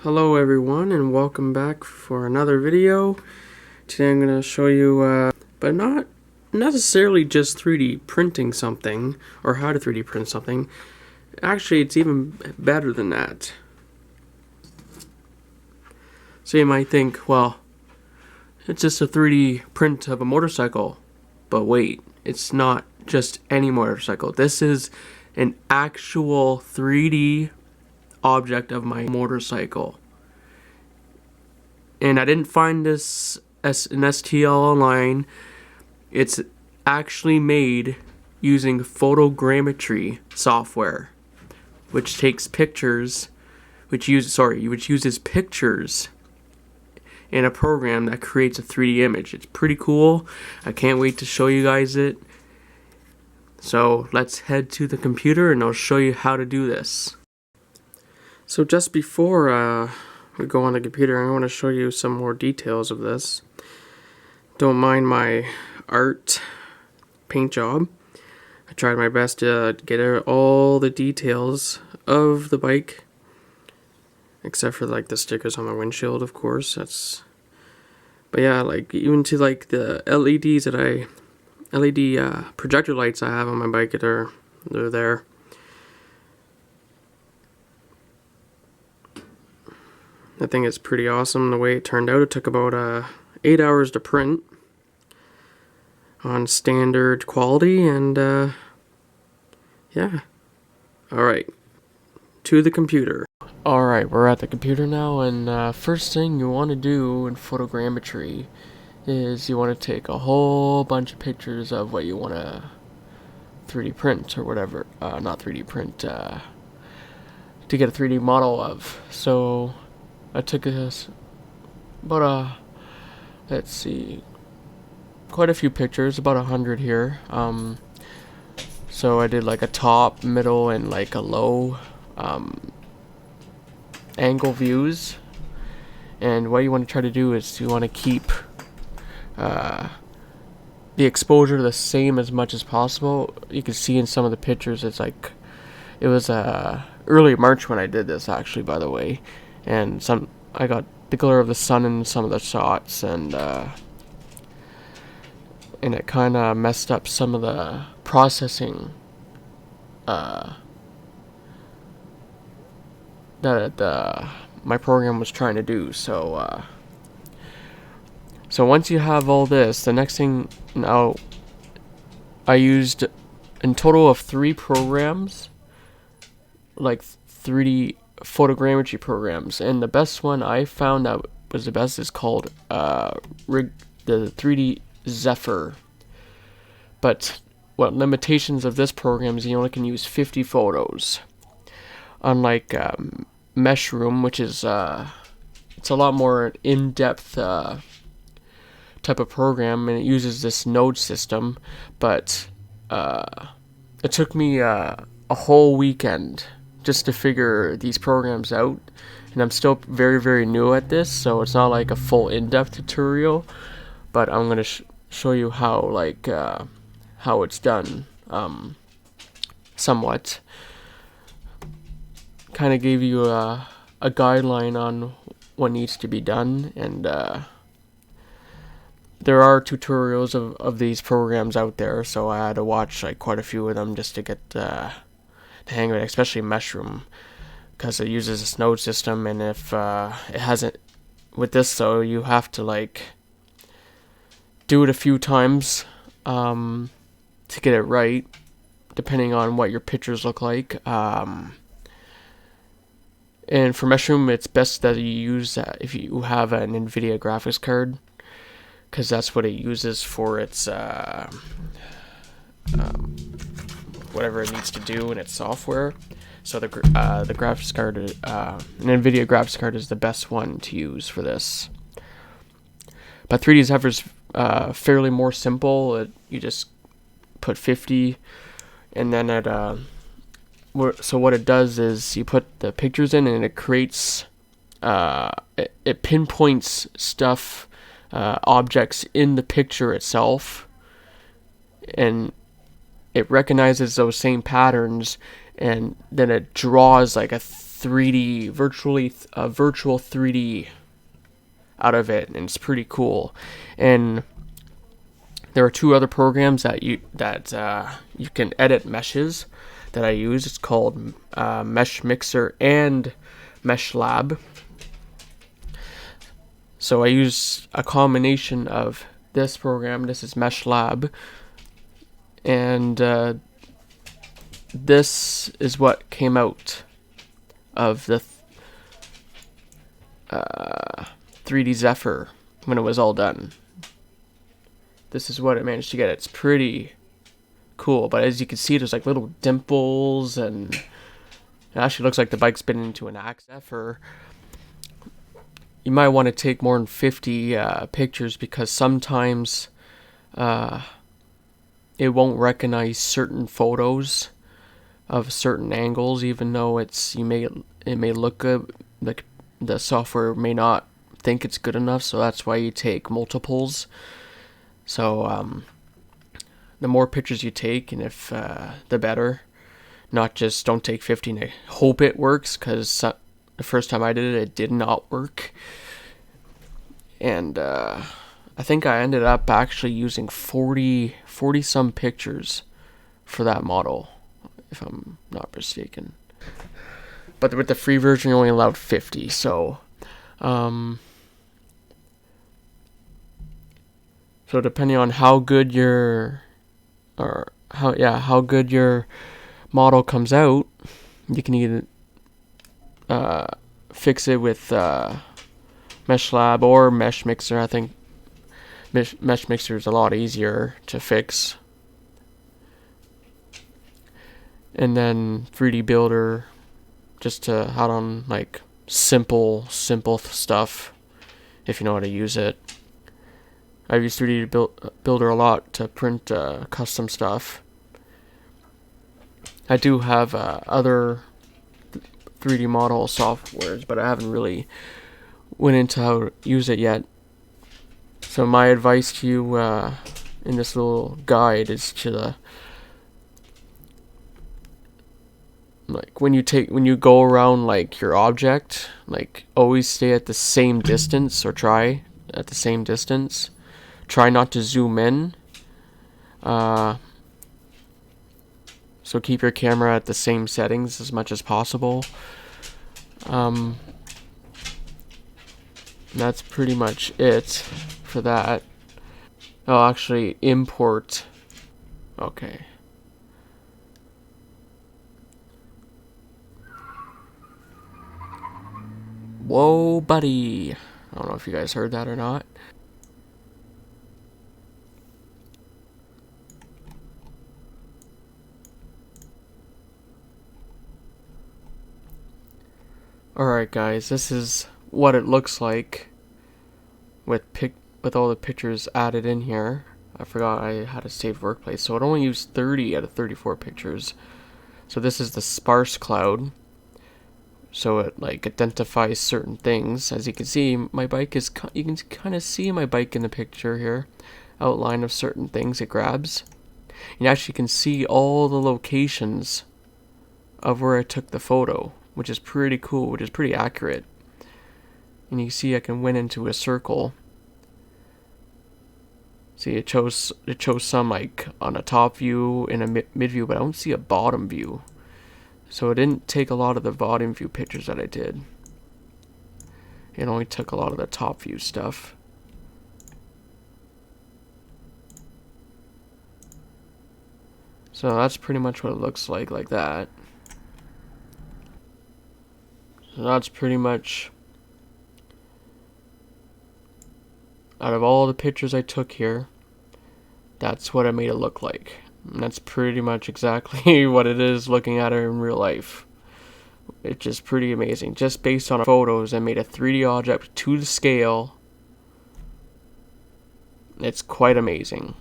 Hello everyone and welcome back for another video. Today I'm going to show you, but not necessarily just 3D printing something or how to 3D print something. Actually, it's even better than that. So you might think, well, it's just a 3D print of a motorcycle. But wait, it's not just any motorcycle. This is an actual 3D object of my motorcycle. And I didn't find this as an STL online. It's actually made using Photogrammetry software, which takes pictures, which uses pictures in a program that creates a 3D image. It's pretty cool. I can't wait to show you guys it. So let's head to the computer and I'll show you how to do this. So just before we go on the computer, I want to show you some more details of this. Don't mind my art paint job. I tried my best to get all the details of the bike, except for like the stickers on the windshield, of course. But yeah, like even to like the LEDs that LED projector lights I have on my bike, they're there. I think it's pretty awesome the way it turned out. It took about 8 hours to print on standard quality, and yeah. Alright, to the computer. Alright, we're at the computer now, and first thing you want to do in Photogrammetry is you want to take a whole bunch of pictures of what you want to 3D print or whatever. Not 3D print, to get a 3D model of. So I took about let's see, quite a few pictures, about 100 here. So I did like a top, middle, and like a low angle views. And what you want to try to do is you want to keep the exposure the same as much as possible. You can see in some of the pictures it was early March when I did this, actually, by the way. And I got the glare of the sun in some of the shots, and it kind of messed up some of the processing that my program was trying to do. So once you have all this, the next thing, now I used in total of 3 programs, like 3D photogrammetry programs, and the best one I found that was the best is called the 3D Zephyr. But what limitations of this program is you only can use 50 photos, unlike Mushroom, which is it's a lot more in-depth type of program, and it uses this node system. But it took me a whole weekend just to figure these programs out, and I'm still very, very new at this, so it's not like a full in-depth tutorial, but I'm gonna show you how how it's done, somewhat. Kind of gave you a guideline on what needs to be done, and there are tutorials of these programs out there, so I had to watch like quite a few of them just to get the hang of it, especially Mushroom, because it uses this node system, and if it hasn't, with this though, you have to like do it a few times to get it right, depending on what your pictures look like. And for Mushroom, it's best that you use if you have an NVIDIA graphics card, because that's what it uses for its whatever it needs to do in its software. So the graphics card, an NVIDIA graphics card, is the best one to use for this. But 3D Zephyr is fairly more simple. You just put 50, and then so what it does is you put the pictures in, and it creates it pinpoints stuff, objects in the picture itself, and it recognizes those same patterns, and then it draws like a 3D, virtual 3D out of it, and it's pretty cool. And there are two other programs that you can edit meshes that I use. It's called Mesh Mixer and Mesh Lab. So I use a combination of this program. This is Mesh Lab, and this is what came out of the 3D Zephyr when it was all done. This is what it managed to get. It's pretty cool, but as you can see, there's like little dimples, and it actually looks like the bike's been into an accident. Zephyr, you might want to take more than 50 pictures, because sometimes it won't recognize certain photos of certain angles, even though it may look good. Like the software may not think it's good enough, so that's why you take multiples. So the more pictures you take, and if the better. Not just don't take 50 and hope it works, because the first time I did it, it did not work. And I think I ended up actually using 40 some pictures for that model, if I'm not mistaken. But with the free version, you're only allowed 50. So so depending on how good how good your model comes out, you can either fix it with Mesh Lab or Mesh Mixer. I think Mesh Mixer is a lot easier to fix. And then 3D Builder, just to add on like simple stuff, if you know how to use it. I've used 3D Builder a lot to print custom stuff. I do have other 3D model softwares, but I haven't really went into how to use it yet. So my advice to you in this little guide is to like when you go around like your object, like always stay at the same distance, or try at the same distance. Try not to zoom in. So keep your camera at the same settings as much as possible. That's pretty much it for that. I'll actually import. Okay. Whoa, buddy. I don't know if you guys heard that or not. Alright guys, this is what it looks like with all the pictures added in here. I forgot I had a saved workplace, so it only used 30 out of 34 pictures. So this is the sparse cloud. So it like identifies certain things. As you can see, my bike is, you can kind of see my bike in the picture here. Outline of certain things it grabs. You actually can see all the locations of where I took the photo, which is pretty cool, which is pretty accurate. And you see I can win into a circle. See, it chose some like on a top view and a mid view, but I don't see a bottom view. So it didn't take a lot of the bottom view pictures that I did. It only took a lot of the top view stuff. So that's pretty much what it looks like that. So that's pretty much, out of all the pictures I took here, that's what I made it look like. And that's pretty much exactly what it is looking at it in real life. It's just pretty amazing. Just based on photos, I made a 3D object to the scale. It's quite amazing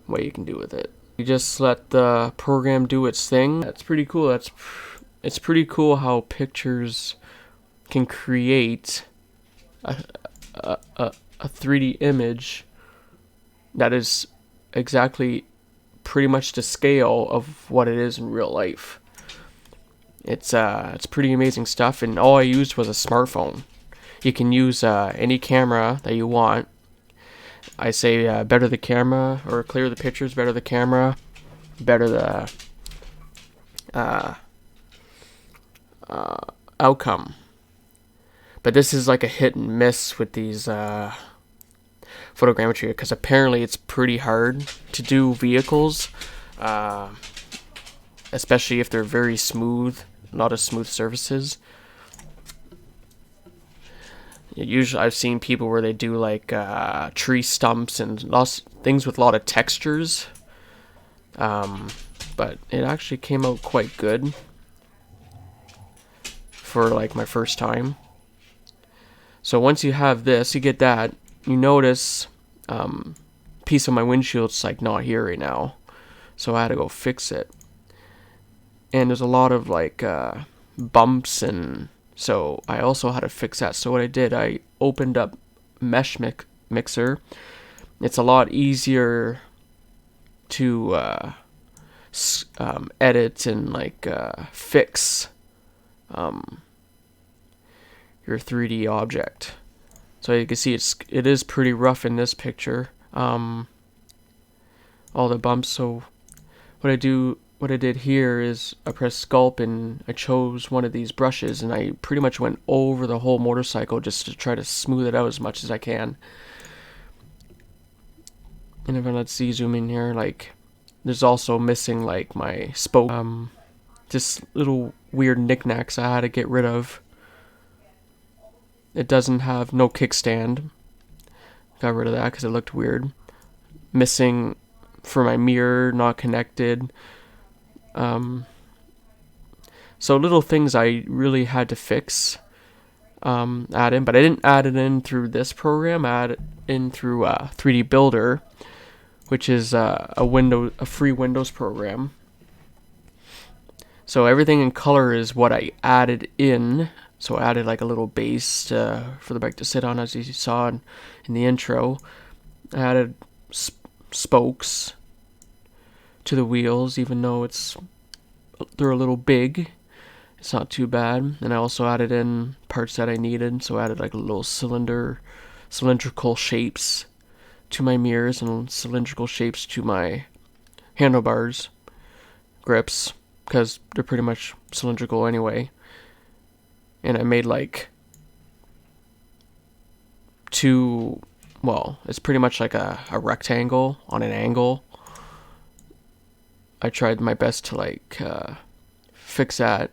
what you can do with it. You just let the program do its thing. That's pretty cool. It's pretty cool how pictures can create a 3D image that is exactly pretty much the scale of what it is in real life. It's pretty amazing stuff, and all I used was a smartphone. You can use any camera that you want. I say better the camera, or clear the pictures, better the camera, better the uh, outcome. But this is like a hit and miss with these photogrammetry, because apparently it's pretty hard to do vehicles, especially if they're very smooth, a lot of smooth surfaces. Usually I've seen people where they do like tree stumps and lots things with a lot of textures, but it actually came out quite good for like my first time. So once you have this, you get that, you notice piece of my windshield's like not here right now, so I had to go fix it. And there's a lot of like bumps, and so I also had to fix that. So what I did, I opened up Mesh Mixer. It's a lot easier to edit and like fix your 3D object. So you can see it is pretty rough in this picture. All the bumps. So what I did here is I pressed sculpt and I chose one of these brushes, and I pretty much went over the whole motorcycle just to try to smooth it out as much as I can. And if let's see, zoom in here, like there's also missing like my spoke, just little weird knickknacks I had to get rid of. It doesn't have no kickstand. Got rid of that because it looked weird. Missing for my mirror, not connected. So little things I really had to fix, add in, but I didn't add it in through this program. I added it in through 3D Builder, which is a free Windows program. So everything in color is what I added in. So I added like a little base for the bike to sit on, as you saw in the intro. I added spokes to the wheels, even though they're a little big. It's not too bad. And I also added in parts that I needed. So I added like little cylindrical shapes to my mirrors and cylindrical shapes to my handlebars grips, because they're pretty much cylindrical anyway. And I made like it's pretty much like a rectangle on an angle. I tried my best to like fix that,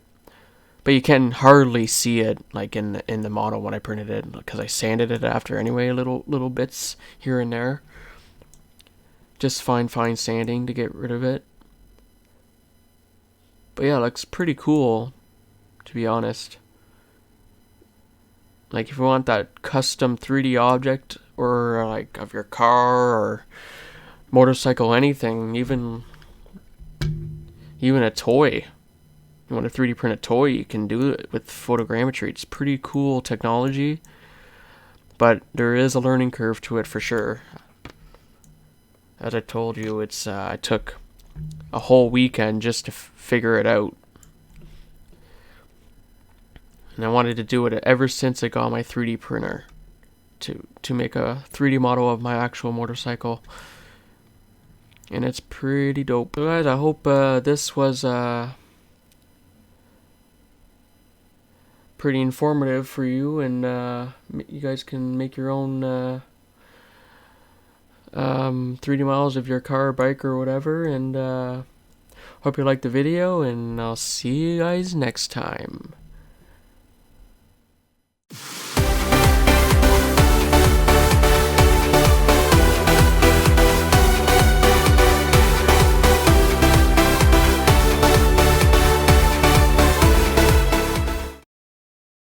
but you can hardly see it like in the model when I printed it, because I sanded it after anyway, little bits here and there. Just fine sanding to get rid of it. But yeah, it looks pretty cool, to be honest. Like if you want that custom 3D object, or like of your car or motorcycle, anything, even a toy. You want to 3D print a toy, you can do it with photogrammetry. It's pretty cool technology, but there is a learning curve to it for sure. As I told you, I took a whole weekend just to figure it out. And I wanted to do it ever since I got my 3D printer to make a 3D model of my actual motorcycle. And it's pretty dope. So guys, I hope this was pretty informative for you, and you guys can make your own 3D models of your car, bike, or whatever. And hope you liked the video, and I'll see you guys next time.